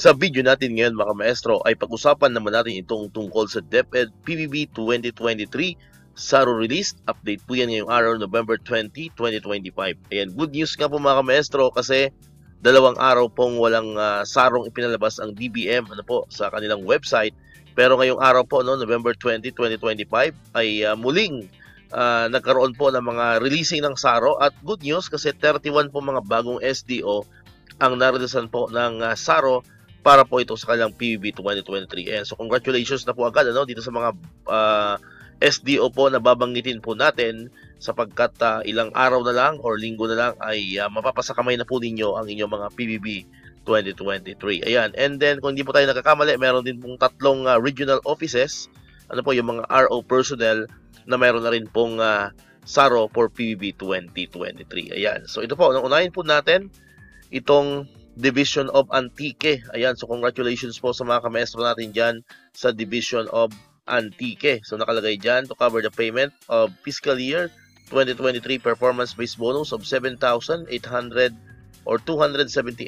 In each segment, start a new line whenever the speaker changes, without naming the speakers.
Sa video natin ngayon mga maestro ay pag-usapan naman natin itong tungkol sa DepEd PBB 2023 SARO release. Update po yan ngayong araw, November 20, 2025. Ayan, good news nga po mga maestro kasi dalawang araw pong walang sarong ipinalabas ang DBM sa kanilang website. Pero ngayong araw po, November 20, 2025 ay muling nagkaroon po ng mga releasing ng SARO at good news kasi 31 po mga bagong SDO ang nareleasan po ng SARO para po ito sa kanilang PBB 2023. And so congratulations na po agad dito sa mga SDO po na babanggitin po natin sapagkat ilang araw na lang or linggo na lang ay mapapasakamay na po ninyo ang inyong mga PBB 2023. Ayan. And then kung hindi po tayo nagkakamali, meron din pong tatlong regional offices, yung mga RO personnel na meron na rin pong SARO for PBB 2023. Ayan. So ito po, unahin po natin itong Division of Antique. Ayan, so congratulations po sa mga kamaestro natin dyan sa Division of Antique. So nakalagay dyan to cover the payment of fiscal year 2023 performance-based bonus of 7,800 or 278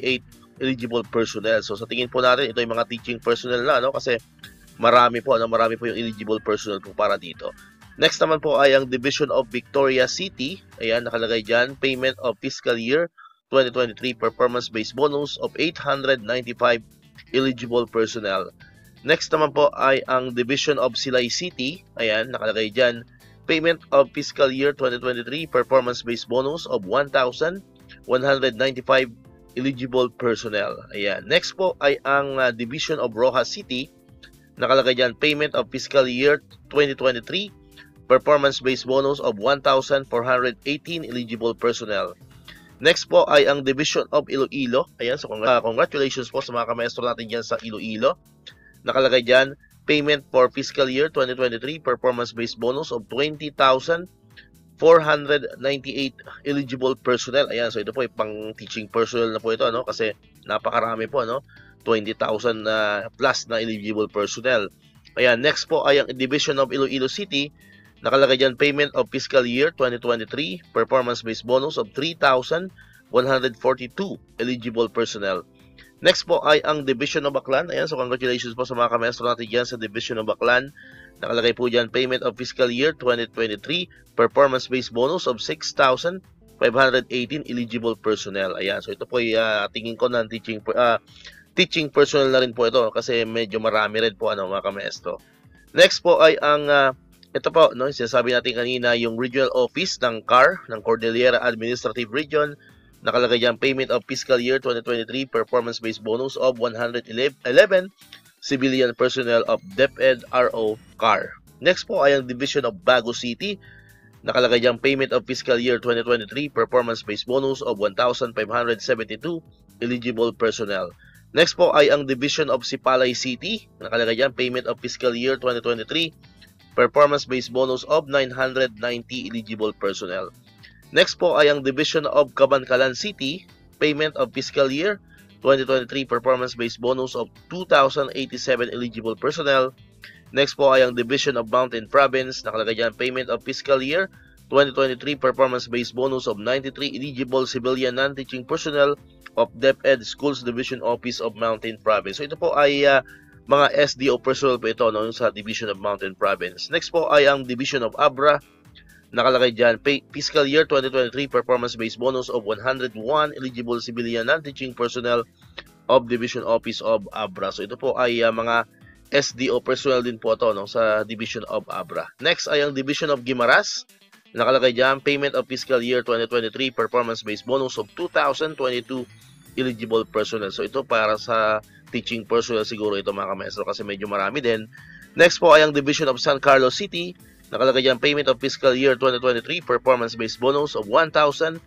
eligible personnel. So sa tingin po natin, ito yung mga teaching personnel na, kasi marami po yung eligible personnel po para dito. Next naman po ay ang Division of Victoria City. Ayan, nakalagay dyan, payment of fiscal year 2023 performance-based bonus of 895 eligible personnel. Next naman po ay ang Division of Silay City. Ayan, nakalagay dyan, payment of fiscal year 2023 performance-based bonus of 1,195 eligible personnel. Ayan. Next po ay ang Division of Rojas City. Nakalagay dyan, payment of fiscal year 2023 performance-based bonus of 1,418 eligible personnel. Next po ay ang Division of Iloilo. Ayan, so congratulations po sa mga kamaestro natin dyan sa Iloilo. Nakalagay dyan, payment for fiscal year 2023 performance-based bonus of 20,498 eligible personnel. Ayan, so ito po ay pang teaching personnel na po ito, kasi napakarami po, 20,000 plus na eligible personnel. Ayan, next po ay ang Division of Iloilo City. Nakalagay dyan, payment of fiscal year 2023 performance-based bonus of 3,142 eligible personnel. Next po ay ang Division of Baclan. Ayan, so congratulations po sa mga kamaestro natin dyan sa Division of Baclan. Nakalagay po dyan, payment of fiscal year 2023 performance-based bonus of 6,518 eligible personnel. Ayan, so ito po ay tingin ko na teaching personnel na rin po ito kasi medyo marami rin po mga kamaestro. Next po ay ang ito po, sinasabi natin kanina, yung regional office ng CAR, ng Cordillera Administrative Region. Nakalagay dyan, payment of fiscal year 2023 performance-based bonus of 111 civilian personnel of DepEd RO CAR. Next po ay ang Division of Bago City. Nakalagay dyan, payment of fiscal year 2023 performance-based bonus of 1,572 eligible personnel. Next po ay ang Division of Sipalay City. Nakalagay dyan, payment of fiscal year 2023 performance-based bonus of 990 eligible personnel. Next po ay ang Division of Cabancalan City, payment of fiscal year 2023 performance-based bonus of 2,087 eligible personnel. Next po ay ang Division of Mountain Province, nakalagay dyan, payment of fiscal year 2023 performance-based bonus of 93 eligible civilian non-teaching personnel of DepEd Schools Division Office of Mountain Province. So ito po ay mga SDO personnel po ito sa Division of Mountain Province. Next po ay ang Division of Abra. Nakalagay dyan, fiscal year 2023 performance-based bonus of 101 eligible civilian non-teaching personnel of Division Office of Abra. So ito po ay mga SDO personnel din po ito sa Division of Abra. Next ay ang Division of Guimaras. Nakalagay dyan, payment of fiscal year 2023 performance-based bonus of 2,022 eligible personnel. So ito para sa teaching personnel siguro ito mga kamaestro kasi medyo marami din. Next po ay ang Division of San Carlos City. Nakalagay dyan, payment of fiscal year 2023 performance-based bonus of 1,379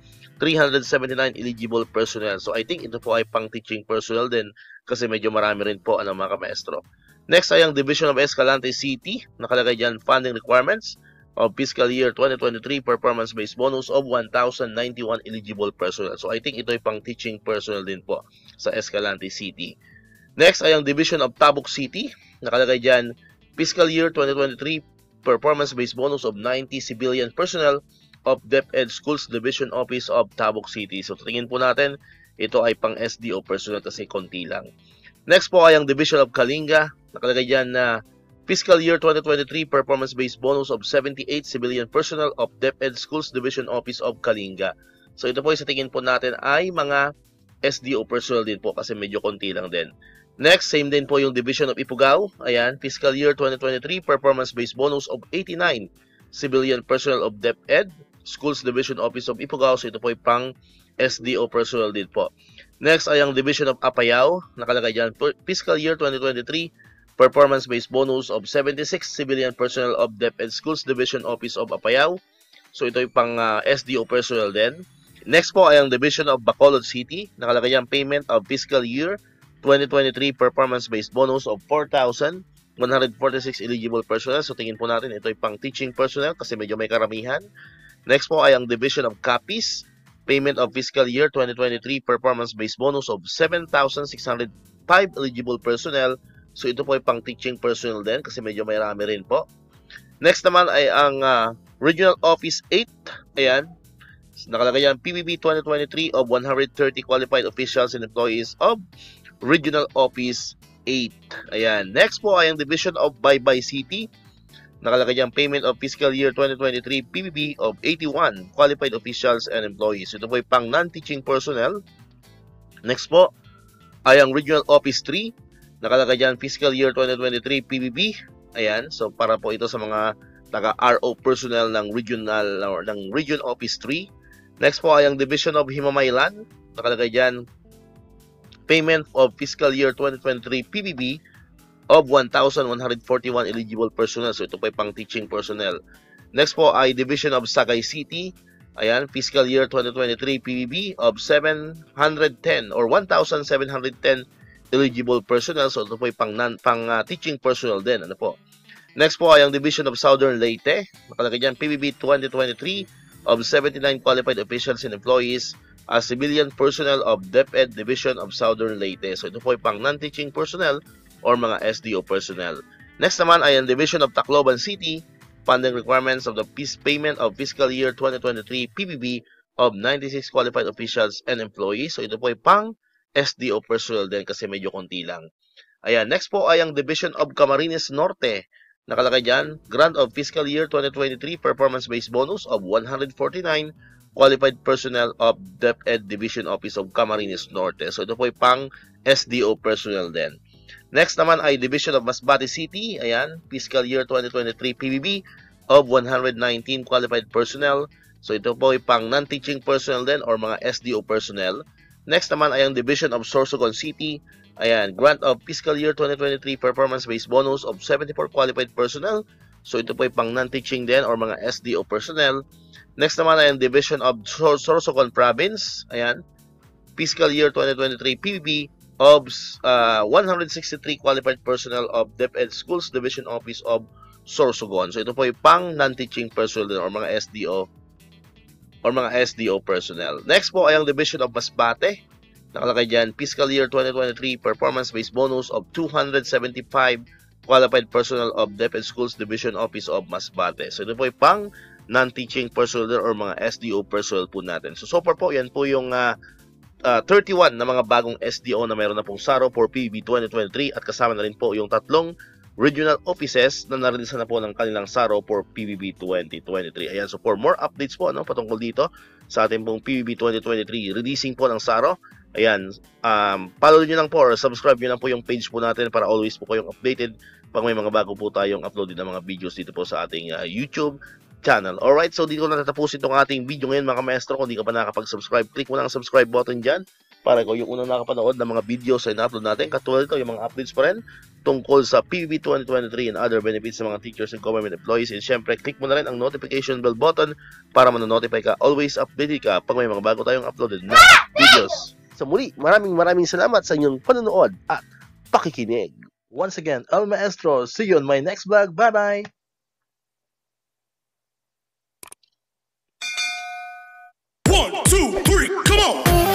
eligible personnel. So I think ito po ay pang teaching personnel din kasi medyo marami rin po mga kamaestro. Next ay ang Division of Escalante City. Nakalagay dyan, funding requirements of fiscal year 2023 performance-based bonus of 1,091 eligible personnel. So I think ito ay pang teaching personnel din po sa Escalante City. Next ay ang Division of Tabuk City. Nakalagay dyan, fiscal year 2023 performance-based bonus of 90 civilian personnel of DepEd Schools Division Office of Tabuk City. So tingin po natin, ito ay pang SDO personnel kasi konti lang. Next po ay ang Division of Kalinga. Nakalagay dyan na Fiscal Year 2023 Performance-Based Bonus of 78 Civilian Personnel of DepEd Schools Division Office of Kalinga. So ito po sa tingin po natin ay mga SDO personnel din po kasi medyo konti lang din. Next, same din po yung Division of Ifugao. Ayan, Fiscal Year 2023 Performance-Based Bonus of 89 Civilian Personnel of DepEd Schools Division Office of Ifugao. So ito po ay pang SDO personnel din po. Next ay ang Division of Apayao. Nakalagay dyan, Fiscal Year 2023 Performance-Based Bonus of 76 Civilian Personnel of DepEd Schools Division Office of Apayao. So ito ay pang SDO personnel din. Next po ay ang Division of Bacolod City. Nakalagay dyan, Payment of Fiscal Year 2023 Performance-Based Bonus of 4,146 eligible personnel. So tingin po natin, ito ay pang teaching personnel kasi medyo may karamihan. Next po ay ang Division of Capiz. Payment of Fiscal Year 2023 Performance-Based Bonus of 7,605 eligible personnel. So ito po ay pang teaching personnel din kasi medyo may rami rin po. Next naman ay ang Regional Office 8. Ayan. Nakalagay yan, PBB 2023 of 130 qualified officials and employees of Regional Office 8. Ayan. Next po ay ang Division of Baybay City. Nakalagay yan, Payment of Fiscal Year 2023 PBB of 81 qualified officials and employees. Ito po ay pang non-teaching personnel. Next po ay ang Regional Office 3. Nakalagay dyan, Fiscal Year 2023 PBB. Ayan, so para po ito sa mga taga-RO personnel ng Region Office 3. Next po ay ang Division of Himamaylan. Nakalagay dyan, Payment of Fiscal Year 2023 PBB of 1,141 eligible personnel. So ito po ay pang teaching personnel. Next po ay Division of Sagay City. Ayan, Fiscal Year 2023 PBB of 710 or 1,710 eligible personnel. So ito po ay pang teaching personnel din. Ano po? Next po ay ang Division of Southern Leyte. Nakalagay dyan, PBB 2023 of 79 qualified officials and employees as civilian personnel of DepEd Division of Southern Leyte. So ito po ay pang non-teaching personnel or mga SDO personnel. Next naman ay ang Division of Tacloban City. Funding requirements of the payment of Fiscal Year 2023 PBB of 96 qualified officials and employees. So ito po ay pang SDO personnel din kasi medyo konti lang. Ayan, next po ay ang Division of Camarines Norte. Nakalagay dyan, Grant of Fiscal Year 2023 Performance-Based Bonus of 149 qualified personnel of DepEd Division Office of Camarines Norte. So ito po ay pang SDO personnel din. Next naman ay Division of Masbate City. Ayan, Fiscal Year 2023 PBB of 119 qualified personnel. So ito po ay pang non-teaching personnel din or mga SDO personnel. Next naman ay ang Division of Sorsogon City. Ayan, Grant of Fiscal Year 2023 Performance-Based Bonus of 74 qualified personnel. So ito po ay pang non-teaching din or mga SDO personnel. Next naman ay ang Division of Sorsogon Province. Ayan, Fiscal Year 2023 PBB of 163 qualified personnel of DepEd Schools Division Office of Sorsogon. So ito po ay pang non-teaching personnel din or mga SDO personnel. Next po ay ang Division of Masbate. Nakalagay dyan, Fiscal Year 2023 Performance-Based Bonus of 275 qualified personnel of DepEd Schools Division Office of Masbate. So ito po ay pang non-teaching personnel or mga SDO personnel po natin. So far po, yan po yung 31 na mga bagong SDO na mayroon na pong SARO for PBB 2023 at kasama na rin po yung tatlong regional offices na narilisan na po ng kanilang SARO for PBB 2023. Ayan, so for more updates po patungkol dito sa ating pong PBB 2023 releasing po ng SARO, ayan, follow nyo lang po or subscribe nyo lang po yung page po natin para always po kayong updated pag may mga bago po tayong upload din ng mga videos dito po sa ating YouTube channel. Alright, so dito na tatapusin itong ating video ngayon mga maestro. Kung di ka pa nakapag-subscribe, click mo lang ang subscribe button dyan para ikaw yung unang nakapanood ng mga videos na ina-upload natin. Katulad ito, yung mga updates pa rin tungkol sa PBB 2023 and other benefits sa mga teachers and government employees. And syempre, click mo na rin ang notification bell button para manonotify ka. Always updated ka pag may mga bago tayong uploaded na videos. Sa muli, maraming salamat sa inyong panonood at pakikinig. Once again, El Maestro, see you on my next vlog. Bye-bye!
1, 2, 3, come on!